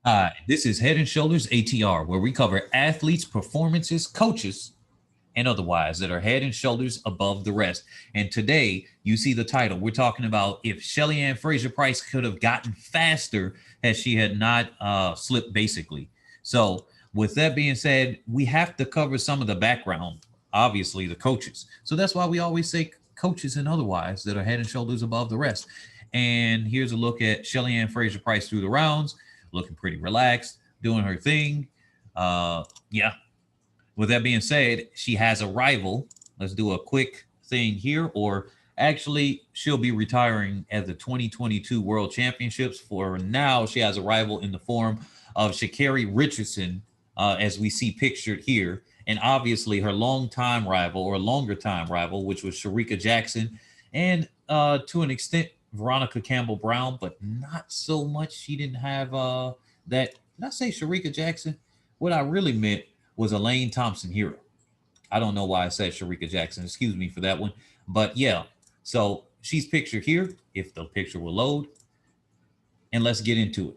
Hi, this is Head and Shoulders ATR, where we cover athletes, performances, coaches, and otherwise that are head and shoulders above the rest. And today, you see the title. We're talking about if Shelly-Ann Fraser-Pryce could have gotten faster had she had not slipped, basically. So, with that being said, we have to cover some of the background, obviously, the coaches. So, that's why we always say coaches and otherwise that are head and shoulders above the rest. And here's a look at Shelly-Ann Fraser-Pryce through the rounds, looking pretty relaxed, doing her thing. Yeah, with that being said, she has a rival. Let's do a quick thing here, or actually, she'll be retiring at the 2022 World Championships. For now, she has a rival in the form of Sha'Carri Richardson, as we see pictured here, and obviously her longtime rival or longer time rival, which was Shericka Jackson, and to an extent, Veronica Campbell Brown, but not so much. She didn't have that. Did I say Shericka Jackson? What I really meant was Elaine Thompson-Herah. I don't know why I said Shericka Jackson. Excuse me for that one. But yeah, so she's pictured here, if the picture will load. And let's get into it.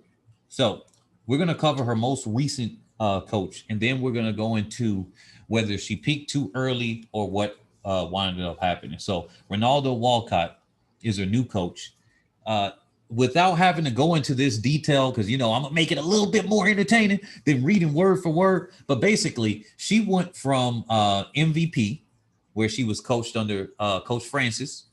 So we're going to cover her most recent coach, and then we're going to go into whether she peaked too early or what wound up happening. So Ronaldo Walcott is her new coach. Without having to go into this detail, because, I'm going to make it a little bit more entertaining than reading word for word. But basically, she went from MVP, where she was coached under Coach Francis,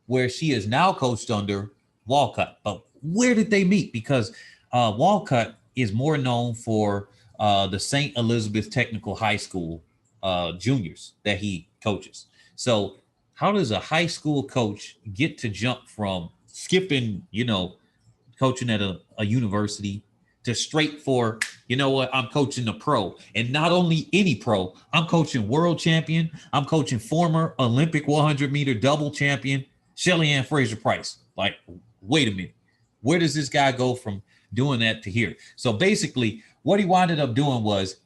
where she is now coached under Walcott. But where did they meet? Because Walcott is more known for the St. Elizabeth Technical High School juniors that he coaches. So how does a high school coach get to jump from skipping, coaching at a university to straight for, I'm coaching the pro, and not only any pro, I'm coaching world champion. I'm coaching former Olympic 100-meter double champion, Shelly-Ann Fraser-Pryce. Like, wait a minute. Where does this guy go from doing that to here? So basically what he wound up doing was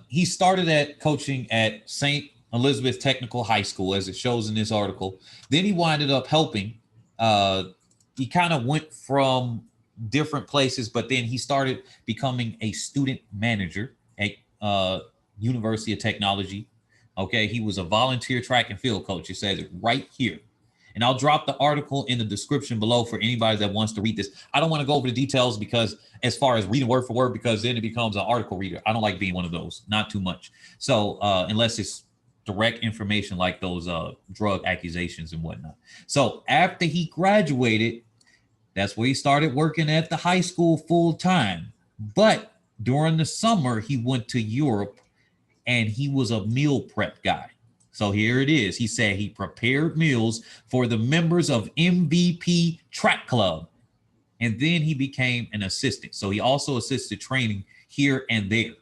he started at coaching at St. Elizabeth Technical High School, as it shows in this article. Then he winded up helping. He kind of went from different places, but then he started becoming a student manager at University of Technology. Okay, he was a volunteer track and field coach. It says it right here. And I'll drop the article in the description below for anybody that wants to read this. I don't want to go over the details because as far as reading word for word, because then it becomes an article reader. I don't like being one of those, not too much. So unless it's direct information like those drug accusations and whatnot. So after he graduated, that's where he started working at the high school full time. But during the summer, he went to Europe and he was a meal prep guy. So here it is. He said he prepared meals for the members of MVP Track Club. And then he became an assistant. So he also assisted training here and there.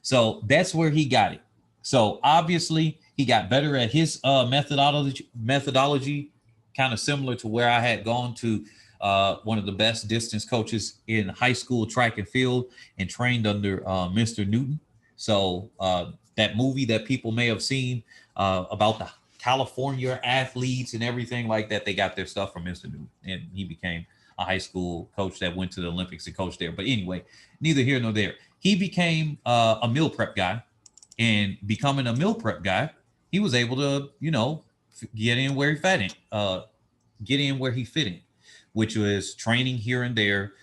So that's where he got it. So obviously he got better at his methodology, kind of similar to where I had gone to one of the best distance coaches in high school track and field and trained under Mr. Newton. So that movie that people may have seen about the California athletes and everything like that, they got their stuff from Mr. Newton, and he became a high school coach that went to the Olympics and coached there. But anyway, neither here nor there. He became a meal prep guy, and becoming a meal prep guy, he was able to, get in where he fit in, which was training here and there,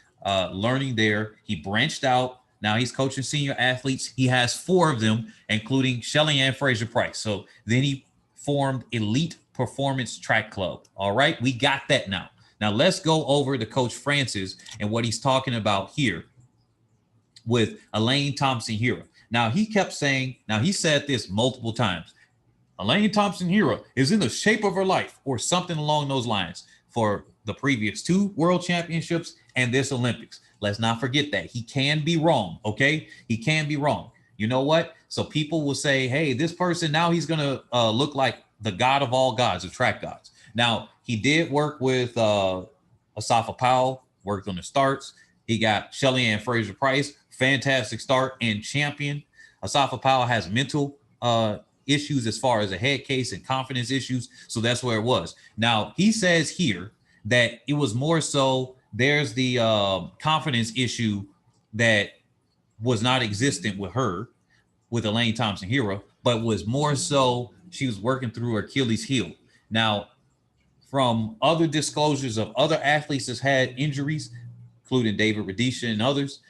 learning there. He branched out. Now he's coaching senior athletes. He has 4 of them, including Shelly-Ann Fraser-Pryce. So then he formed Elite Performance Track Club. All right, we got that now. Now let's go over to Coach Francis and what he's talking about here with Elaine Thompson-Herah. Now he kept saying, he said this multiple times, Elaine Thompson-Herah is in the shape of her life, or something along those lines, for the previous 2 world championships and this Olympics. Let's not forget that. He can be wrong, okay? He can be wrong. You know what? So people will say, hey, this person, now he's going to look like the god of all gods, of track gods. Now, he did work with Asafa Powell, worked on the starts. He got Shelly-Ann Fraser-Pryce, fantastic start and champion. Asafa Powell has mental issues as far as a head case and confidence issues. So that's where it was. Now, he says here that it was more so there's the confidence issue that was not existent with her, with Elaine Thompson-Herah, but was more so she was working through her Achilles heel. Now, from other disclosures of other athletes that's had injuries, including David Rudisha and others,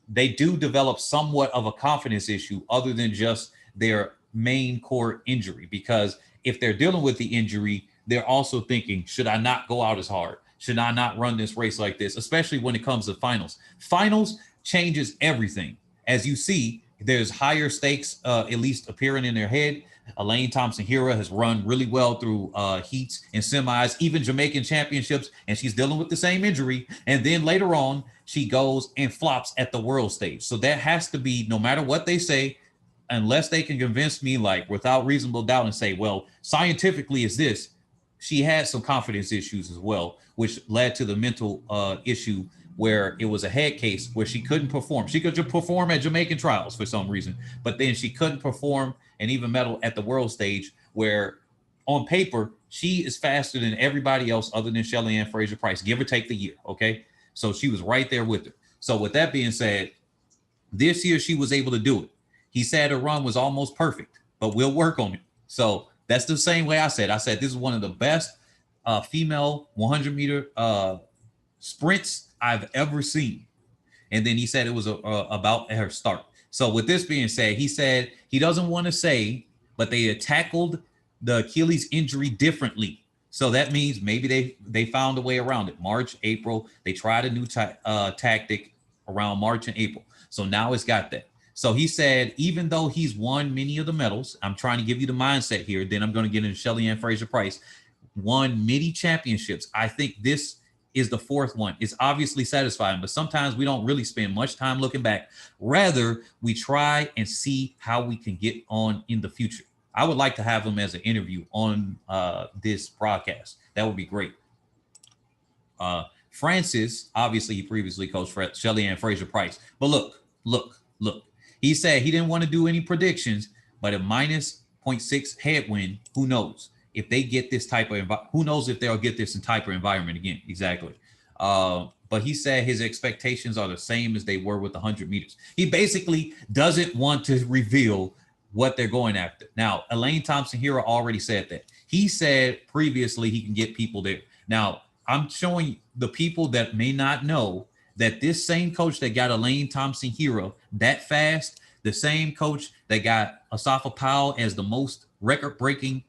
they do develop somewhat of a confidence issue other than just their main core injury. Because if they're dealing with the injury, they're also thinking, should I not go out as hard? Should I not run this race like this? Especially when it comes to finals. Finals changes everything. As you see, there's higher stakes, at least appearing in their head. Elaine Thompson-Herah has run really well through heats and semis, even Jamaican championships, and she's dealing with the same injury. And then later on, she goes and flops at the world stage. So that has to be, no matter what they say, unless they can convince me, like without reasonable doubt, and say, well, scientifically is this, she had some confidence issues as well, which led to the mental issue where it was a head case where she couldn't perform. She could just perform at Jamaican trials for some reason, but then she couldn't perform and even medal at the world stage, where on paper, she is faster than everybody else other than Shelly-Ann Fraser-Pryce, give or take the year, okay? So she was right there with her. So with that being said, this year she was able to do it. He said her run was almost perfect, but we'll work on it. So that's the same way I said. I said this is one of the best female 100-meter sprints I've ever seen. And then he said it was about her start. So with this being said, he said he doesn't want to say, but they had tackled the Achilles injury differently. So that means maybe they found a way around it. March, April, they tried a new tactic around March and April. So now it's got that. So he said, even though he's won many of the medals, I'm trying to give you the mindset here, then I'm going to get into Shelly-Ann Fraser-Pryce, won many championships. I think this is the fourth one. It's obviously satisfying, but sometimes we don't really spend much time looking back. Rather, we try and see how we can get on in the future. I would like to have him as an interview on this broadcast. That would be great. Francis, obviously, he previously coached for Shelly-Ann Fraser-Pryce. But look. He said he didn't want to do any predictions, but a minus 0.6 headwind, who knows? If they get this type of, who knows if they'll get this type of environment again? Exactly. But he said his expectations are the same as they were with the 100 meters. He basically doesn't want to reveal what they're going after. Now, Elaine Thompson-Herah already said that. He said previously he can get people there. Now, I'm showing the people that may not know that this same coach that got Elaine Thompson-Herah that fast, the same coach that got Asafa Powell as the most record-breaking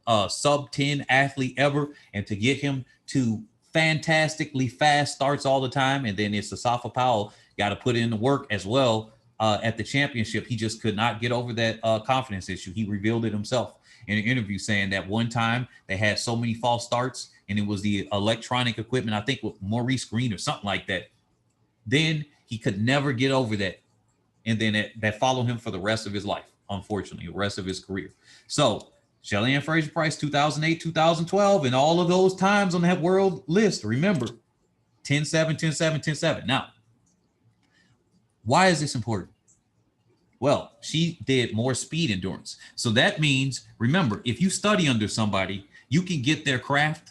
sub-10 athlete ever, and to get him to fantastically fast starts all the time, and then it's Asafa Powell got to put in the work as well at the championship. He just could not get over that confidence issue. He revealed it himself in an interview, saying that one time they had so many false starts, and it was the electronic equipment, I think with Maurice Green or something like that. Then he could never get over that, and then that followed him for the rest of his life, unfortunately, the rest of his career. So Shelly-Ann Fraser-Pryce, 2008, 2012, and all of those times on that world list, remember, 10-7, 10-7, 10-7. Now, why is this important? Well, she did more speed endurance. So that means, remember, if you study under somebody, you can get their craft,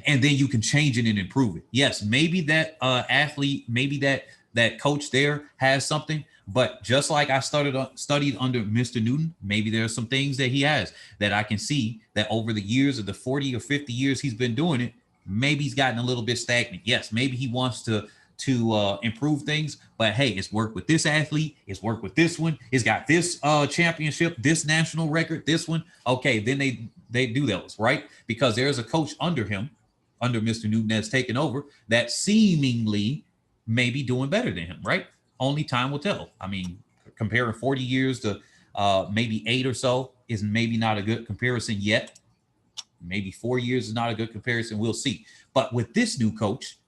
and then you can change it and improve it. Yes, maybe that athlete, maybe that coach there has something, but just like I studied under Mr. Newton, maybe there are some things that he has that I can see that over the years of the 40 or 50 years he's been doing it, maybe he's gotten a little bit stagnant. Yes, maybe he wants to improve things, but hey, it's worked with this athlete, it's worked with this one, it's got this championship, this national record, this one. Okay, then they do those, right? Because there's a coach under him, under Mr. Newton, that's taken over, that seemingly may be doing better than him, right? Only time will tell. I mean, comparing 40 years to maybe 8 or so is maybe not a good comparison yet. Maybe 4 years is not a good comparison. We'll see. But with this new coach,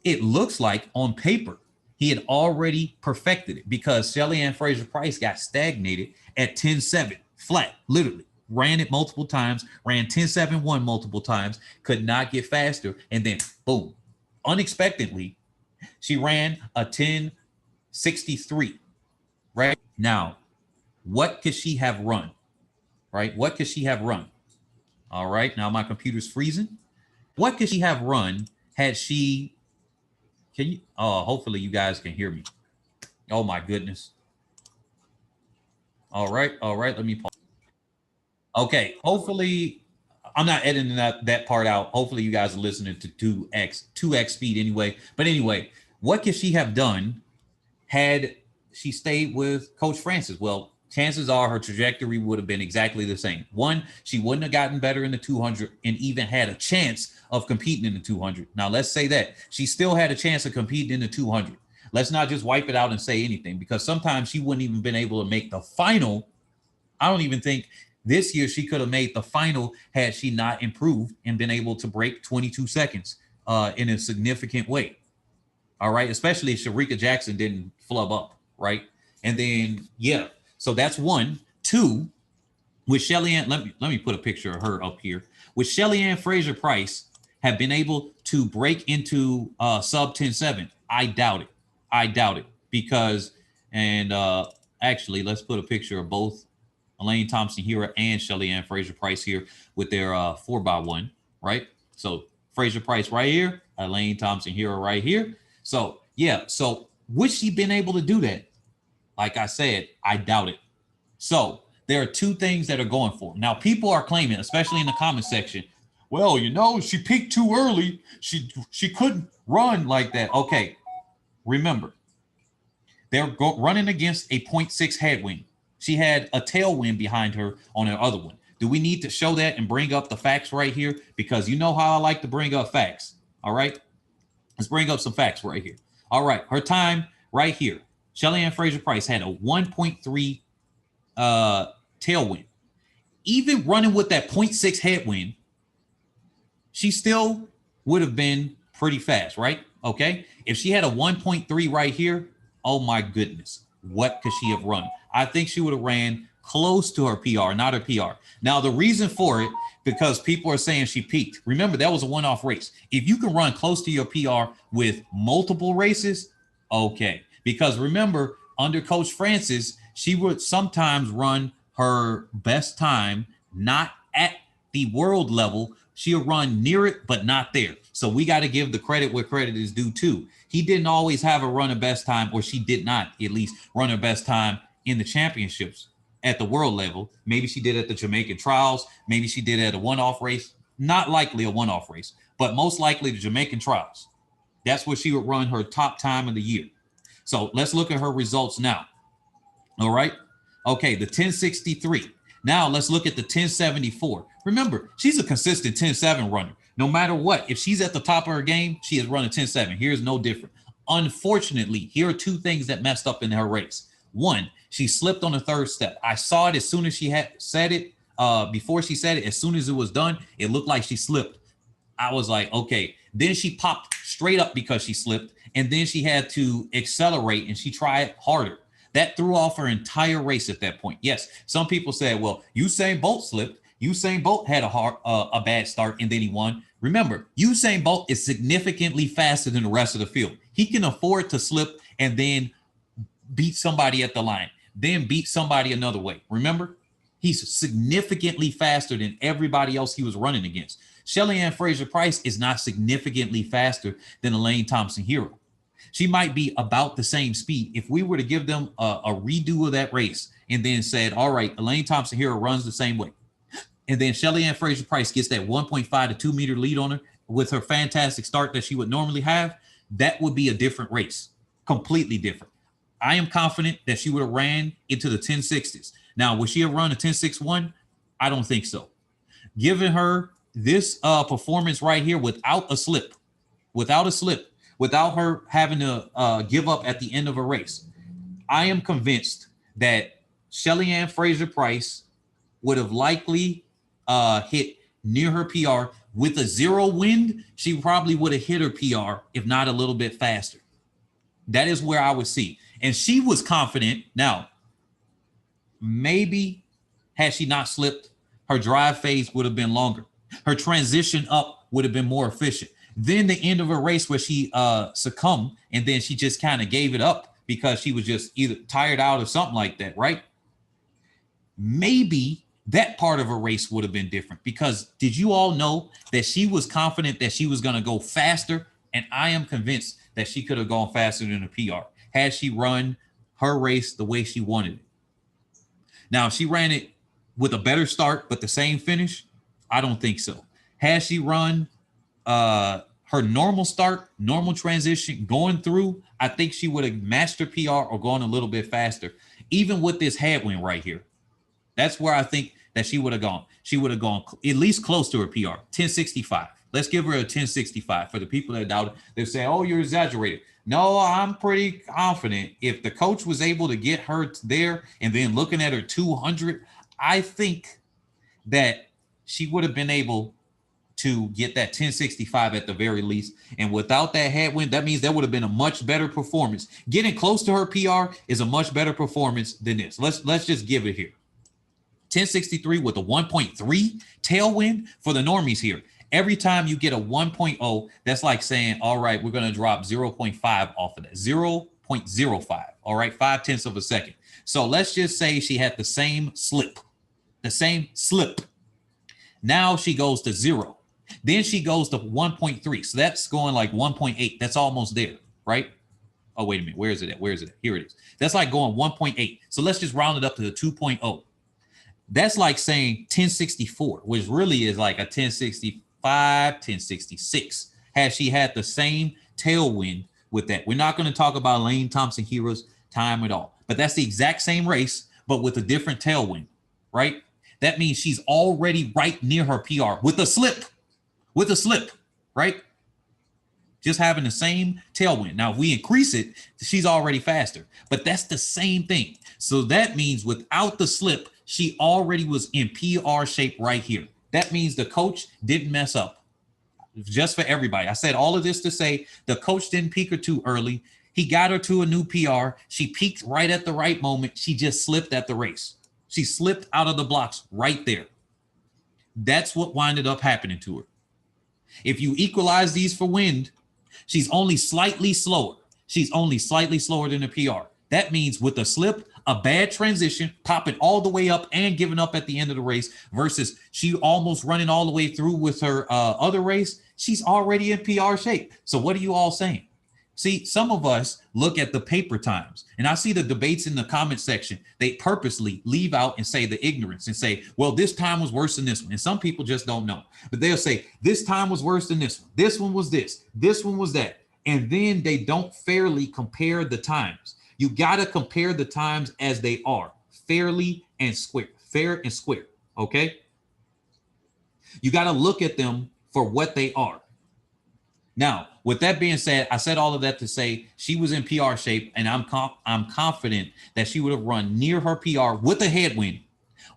it looks like on paper he had already perfected it, because Shelly-Ann Fraser-Pryce got stagnated at 10-7, flat, literally. Ran it multiple times, ran 10-7-1 multiple times, could not get faster, and then boom, unexpectedly, she ran a 10-63, right? Now, what could she have run, right? What could she have run? All right, now my computer's freezing. What could she have run had she Can you? Oh, hopefully you guys can hear me. Oh my goodness. All right, all right. Let me pause. Okay, hopefully I'm not editing that part out. Hopefully you guys are listening to 2x speed anyway. But anyway, what could she have done had she stayed with Coach Francis? Well, chances are her trajectory would have been exactly the same. One, she wouldn't have gotten better in the 200 and even had a chance of competing in the 200. Now, let's say that she still had a chance of competing in the 200. Let's not just wipe it out and say anything, because sometimes she wouldn't even been able to make the final. I don't even think this year she could have made the final had she not improved and been able to break 22 seconds in a significant way. All right, especially if Sharika Jackson didn't flub up, right? And then, yeah, so that's one. Two, with Shelly-Ann, let me put a picture of her up here. With Shelly-Ann Fraser-Pryce have been able to break into sub 10-7. I doubt it. I doubt it because, and actually, let's put a picture of both Elaine Thompson-Herah and Shelly-Ann Fraser-Pryce here with their 4x1, right? So Fraser-Pryce right here, Elaine Thompson-Herah right here. So yeah, so would she been able to do that? Like I said, I doubt it. So there are two things that are going for. Now, people are claiming, especially in the comment section, well, you know, she peaked too early. She couldn't run like that. Okay, remember, they're running against a 0.6 headwind. She had a tailwind behind her on her other one. Do we need to show that and bring up the facts right here? Because you know how I like to bring up facts. All right. Let's bring up some facts right here. All right. Her time right here. Shelly-Ann Fraser-Pryce had a 1.3 tailwind. Even running with that 0.6 headwind, she still would have been pretty fast, right? Okay. If she had a 1.3 right here, oh my goodness, what could she have run? I think she would have ran close to her PR, not her PR. Now, the reason for it, because people are saying she peaked. Remember, that was a one-off race. If you can run close to your PR with multiple races, okay. Because remember, under Coach Francis, she would sometimes run her best time, not at the world level. She'll run near it, but not there. So we got to give the credit where credit is due too. He didn't always have a run of best time, or she did not at least run her best time in the championships at the world level. Maybe she did at the Jamaican trials. Maybe she did at a one-off race. Not likely a one-off race, but most likely the Jamaican trials. That's where she would run her top time of the year. So let's look at her results now. All right. Okay, the 1063. Now let's look at the 1074. Remember, she's a consistent 10-7 runner. No matter what, if she's at the top of her game, she is running 10-7. Here's no different. Unfortunately, here are two things that messed up in her race. One, she slipped on the third step. I saw it as soon as she had said it. Before she said it, as soon as it was done, it looked like she slipped. I was like, okay. Then she popped straight up because she slipped, and then she had to accelerate, and she tried harder. That threw off her entire race at that point. Yes, some people said, well, Usain Bolt slipped. Usain Bolt had a bad start, and then he won. Remember, Usain Bolt is significantly faster than the rest of the field. He can afford to slip and then beat somebody at the line, then beat somebody another way. Remember, he's significantly faster than everybody else he was running against. Shelly-Ann Fraser-Pryce is not significantly faster than Elaine Thompson-Herah. She might be about the same speed. If we were to give them a redo of that race and then said, all right, Elaine Thompson-Herah runs the same way, and then Shelly-Ann Fraser-Pryce gets that 1.5 to 2 meter lead on her with her fantastic start that she would normally have, that would be a different race, completely different. I am confident that she would have ran into the 1060s. Now, would she have run a 1061? I don't think so. Given her this performance right here without a slip, without her having to give up at the end of a race, I am convinced that Shelly-Ann Fraser-Pryce would have likely hit near her PR. With a zero wind, she probably would have hit her PR, if not a little bit faster. That is where I would see. And she was confident. Now, maybe had she not slipped, her drive phase would have been longer. Her transition up would have been more efficient. Then the end of a race where she succumbed, and then she just kind of gave it up because she was just either tired out or something like that, right? Maybe that part of her race would have been different, because did you all know that she was confident that she was going to go faster? And I am convinced that she could have gone faster than a PR had she run her race the way she wanted it. Now, if she ran it with a better start but the same finish, I don't think so. Had she run her normal start, normal transition going through, I think she would have matched her PR or gone a little bit faster. Even with this headwind right here, that's where I think that she would have gone. She would have gone at least close to her PR, 1065. Let's give her a 1065. For the people that doubt it, they're saying, oh, you're exaggerating. No, I'm pretty confident if the coach was able to get her there and then looking at her 200, I think that she would have been able to get that 1065 at the very least. And without that headwind, that means that would have been a much better performance. Getting close to her PR is a much better performance than this. Let's just give it here. 1063 with a 1.3 tailwind for the normies here. Every time you get a 1.0, that's like saying, all right, we're going to drop 0.5 off of that. 0.05. All right, 0.5 of a second. So let's just say she had the same slip. Now she goes to 0. Then she goes to 1.3. So that's going like 1.8. That's almost there, right? Oh, wait a minute. Where is it at? Here it is. That's like going 1.8. So let's just round it up to the 2.0. That's like saying 1064, which really is like a 1065, 1066. Had she had the same tailwind with that. We're not going to talk about Lane Thompson-Herah's time at all. But that's the exact same race, but with a different tailwind, right? That means she's already right near her PR with a slip, right? Just having the same tailwind. Now, if we increase it, she's already faster, but that's the same thing. So that means without the slip, she already was in PR shape right here. That means the coach didn't mess up. Just for everybody. I said all of this to say the coach didn't peak her too early. He got her to a new PR. She peaked right at the right moment. She just slipped at the race. She slipped out of the blocks right there. That's what winded up happening to her. If you equalize these for wind, she's only slightly slower. She's only slightly slower than a PR. That means with a slip, a bad transition, popping all the way up and giving up at the end of the race versus she almost running all the way through with her other race, she's already in PR shape. So what are you all saying? See, some of us look at the paper times, and I see the debates in the comment section. They purposely leave out and say the ignorance and say, well, this time was worse than this one. And some people just don't know. But they'll say, this time was worse than this one. This one was this. This one was that. And then they don't fairly compare the times. You got to compare the times as they are, fairly and square, fair and square, okay? You got to look at them for what they are. Now, with that being said, I said all of that to say she was in PR shape, and I'm confident that she would have run near her PR with a headwind,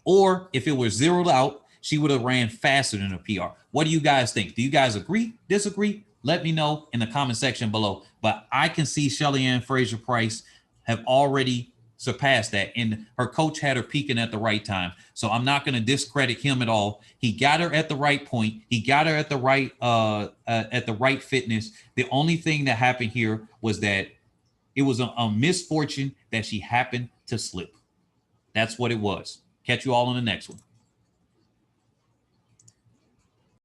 or if it was zeroed out, she would have ran faster than a PR. What do you guys think? Do you guys agree, disagree? Let me know in the comment section below. But I can see Shelly-Ann Fraser-Pryce have already surpassed that, and her coach had her peaking at the right time. So I'm not going to discredit him at all. He got her at the right point. He got her at the right fitness. The only thing that happened here was that it was a misfortune that she happened to slip. That's what it was. Catch you all on the next one.